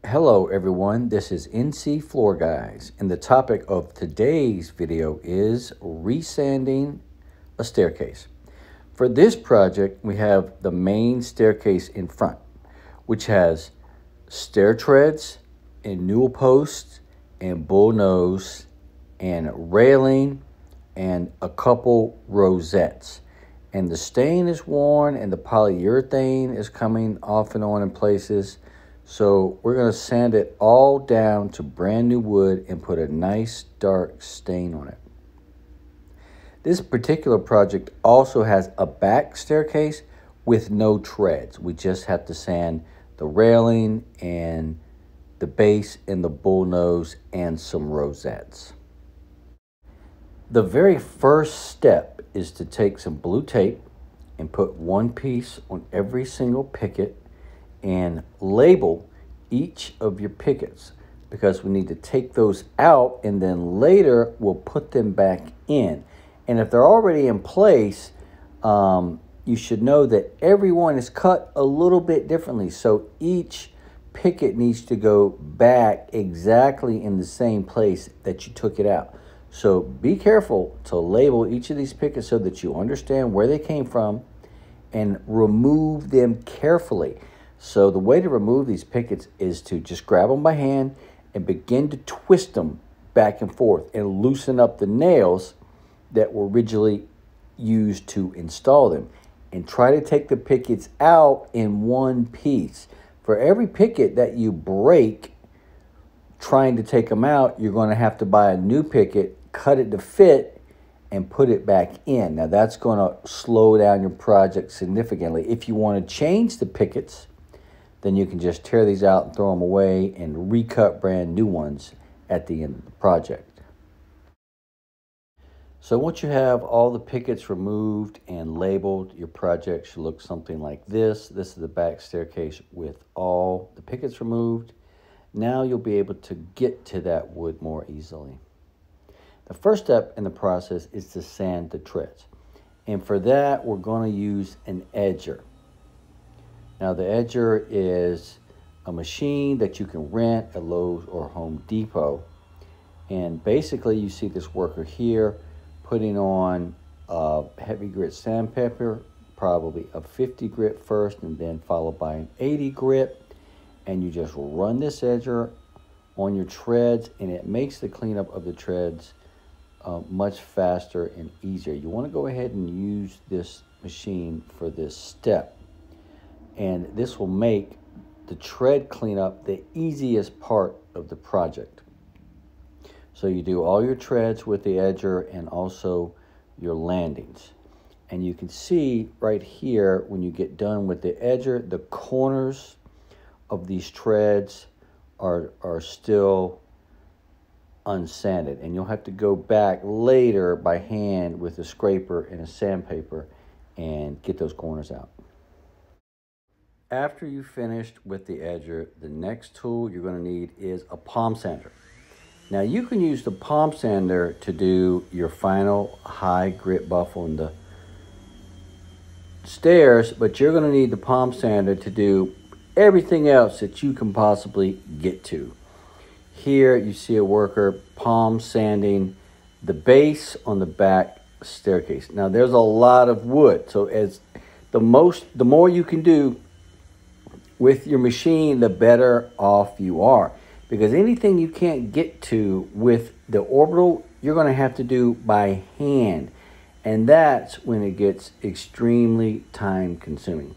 Hello everyone, this is NC Floor Guys, and the topic of today's video is resanding a staircase. For this project, we have the main staircase in front, which has stair treads and newel posts and bull nose and railing and a couple rosettes. And the stain is worn and the polyurethane is coming off and on in places. So we're going to sand it all down to brand new wood and put a nice dark stain on it. This particular project also has a back staircase with no treads. We just have to sand the railing and the base and the bull nose and some rosettes. The very first step is to take some blue tape and put one piece on every single picket and label each of your pickets, because we need to take those out and then later we'll put them back in. And if they're already in place, you should know that everyone is cut a little bit differently. So each picket needs to go back exactly in the same place that you took it out. So be careful to label each of these pickets so that you understand where they came from and remove them carefully. So the way to remove these pickets is to just grab them by hand and begin to twist them back and forth and loosen up the nails that were originally used to install them. And try to take the pickets out in one piece. For every picket that you break trying to take them out, you're going to have to buy a new picket, cut it to fit, and put it back in. Now that's going to slow down your project significantly. If you want to change the pickets, then you can just tear these out and throw them away and recut brand new ones at the end of the project. So once you have all the pickets removed and labeled, your project should look something like this. This is the back staircase with all the pickets removed. Now you'll be able to get to that wood more easily. The first step in the process is to sand the treads. And for that, we're going to use an edger. Now the edger is a machine that you can rent at Lowe's or Home Depot. And basically you see this worker here putting on a heavy grit sandpaper, probably a 50 grit first and then followed by an 80 grit. And you just run this edger on your treads and it makes the cleanup of the treads much faster and easier. You want to go ahead and use this machine for this step. And this will make the tread cleanup the easiest part of the project. So you do all your treads with the edger and also your landings. And you can see right here when you get done with the edger, the corners of these treads are still unsanded. And you'll have to go back later by hand with a scraper and a sandpaper and get those corners out. After you've finished with the edger, the next tool you're going to need is a palm sander. Now you can use the palm sander to do your final high grit buff on the stairs, but you're going to need the palm sander to do everything else that you can possibly get to. Here you see a worker palm sanding the base on the back staircase. Now there's a lot of wood, so as the more you can do with your machine, the better off you are. Because anything you can't get to with the orbital, you're going to have to do by hand. And that's when it gets extremely time consuming.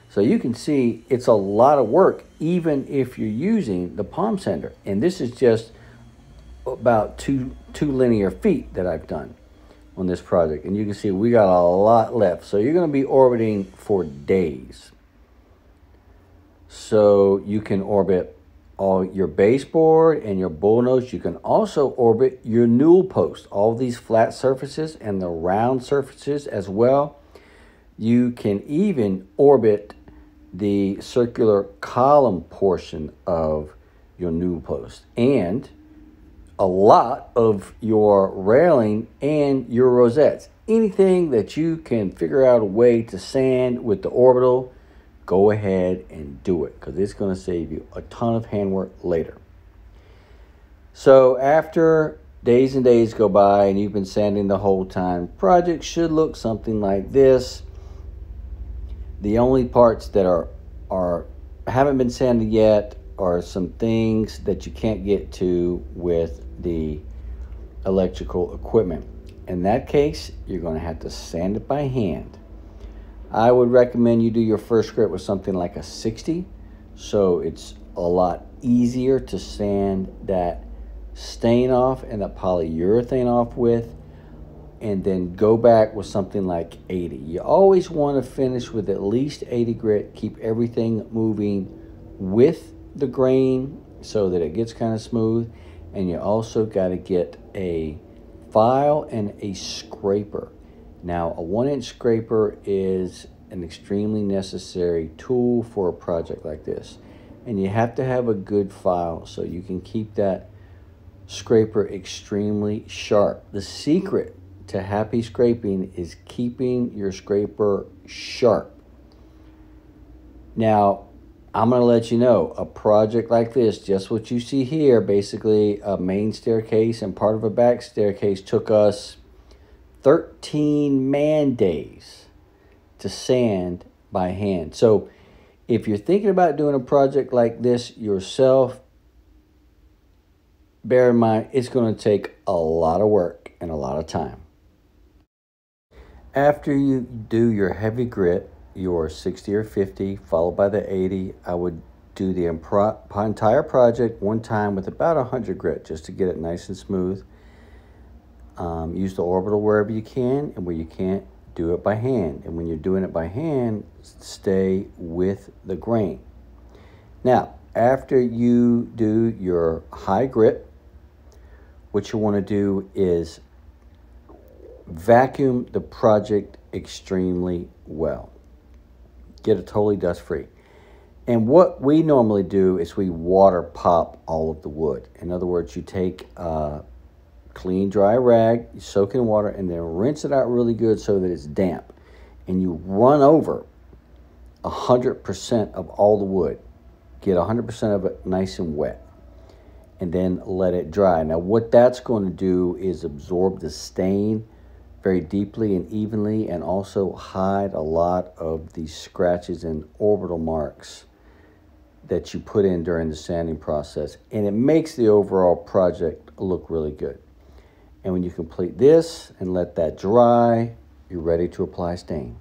So you can see it's a lot of work even if you're using the palm sander. And this is just about two linear feet that I've done on this project. And you can see we got a lot left. So you're going to be orbiting for days. So you can orbit all your baseboard and your bullnose. You can also orbit your newel post, all these flat surfaces and the round surfaces as well. You can even orbit the circular column portion of your newel post and a lot of your railing and your rosettes. Anything that you can figure out a way to sand with the orbital, go ahead and do it because it's going to save you a ton of handwork later. So after days and days go by and you've been sanding the whole time, project should look something like this. The only parts that haven't been sanded yet are some things that you can't get to with the electrical equipment. In that case, you're going to have to sand it by hand. I would recommend you do your first grit with something like a 60, so it's a lot easier to sand that stain off and that polyurethane off with, and then go back with something like 80. You always want to finish with at least 80 grit, keep everything moving with the grain so that it gets kind of smooth. And you also got to get a file and a scraper. Now, a 1-inch scraper is an extremely necessary tool for a project like this. And you have to have a good file so you can keep that scraper extremely sharp. The secret to happy scraping is keeping your scraper sharp. Now, I'm going to let you know, a project like this, just what you see here, basically a main staircase and part of a back staircase, took us 13 man days to sand by hand. So if you're thinking about doing a project like this yourself, bear in mind it's going to take a lot of work and a lot of time. After you do your heavy grit, your 60 or 50 followed by the 80, I would do the entire project one time with about 100 grit just to get it nice and smooth. Use the orbital wherever you can, and where you can't, do it by hand. And when you're doing it by hand, stay with the grain. Now, after you do your high grit, what you want to do is vacuum the project extremely well. Get it totally dust free. And what we normally do is we water pop all of the wood. In other words, you take a clean dry rag, you soak in water, and then rinse it out really good so that it's damp. And you run over 100% of all the wood. Get 100% of it nice and wet. And then let it dry. Now what that's going to do is absorb the stain very deeply and evenly, and also hide a lot of the scratches and orbital marks that you put in during the sanding process. And it makes the overall project look really good. And when you complete this and let that dry, you're ready to apply stain.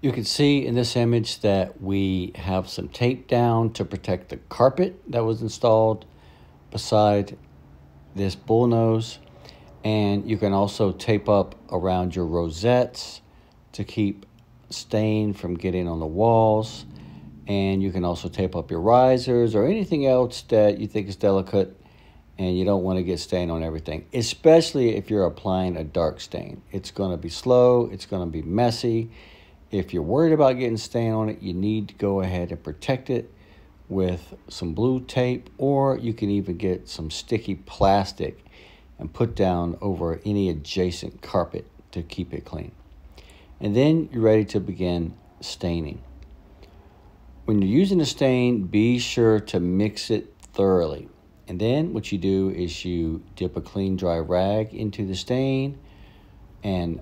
You can see in this image that we have some tape down to protect the carpet that was installed beside this bullnose. And you can also tape up around your rosettes to keep stain from getting on the walls. And you can also tape up your risers or anything else that you think is delicate and you don't want to get stain on everything, especially if you're applying a dark stain. It's going to be slow, it's going to be messy. If you're worried about getting stain on it, you need to go ahead and protect it with some blue tape, or you can even get some sticky plastic and put down over any adjacent carpet to keep it clean. And then you're ready to begin staining. When you're using a stain, be sure to mix it thoroughly. And then what you do is you dip a clean dry rag into the stain and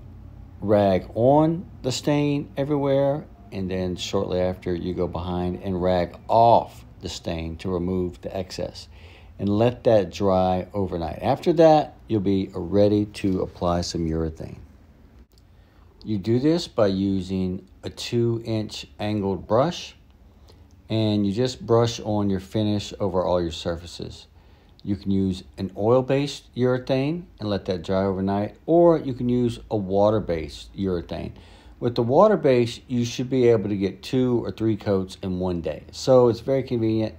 rag on the stain everywhere, and then shortly after you go behind and rag off the stain to remove the excess. And let that dry overnight. After that, you'll be ready to apply some urethane. You do this by using a 2-inch angled brush, and you just brush on your finish over all your surfaces. You can use an oil-based urethane and let that dry overnight, or you can use a water-based urethane. With the water-based, you should be able to get 2 or 3 coats in one day. So it's very convenient.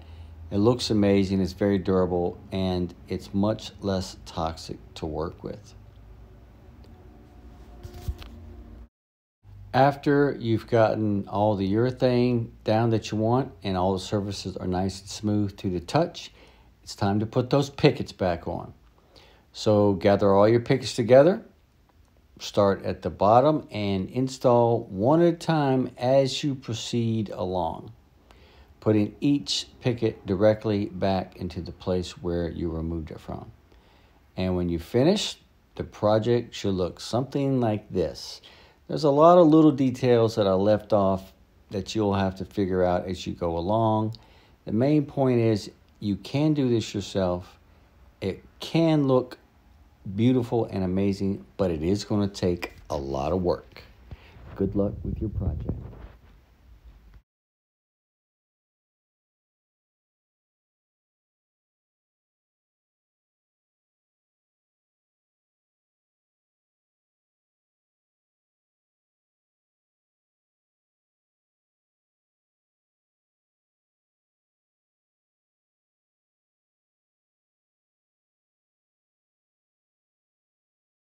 It looks amazing, it's very durable, and it's much less toxic to work with. After you've gotten all the urethane down that you want and all the surfaces are nice and smooth to the touch, it's time to put those pickets back on. So gather all your pickets together, start at the bottom and install one at a time as you proceed along, putting each picket directly back into the place where you removed it from. And when you finish, the project should look something like this. There's a lot of little details that I left off that you'll have to figure out as you go along. The main point is you can do this yourself. It can look beautiful and amazing, but it is going to take a lot of work. Good luck with your project.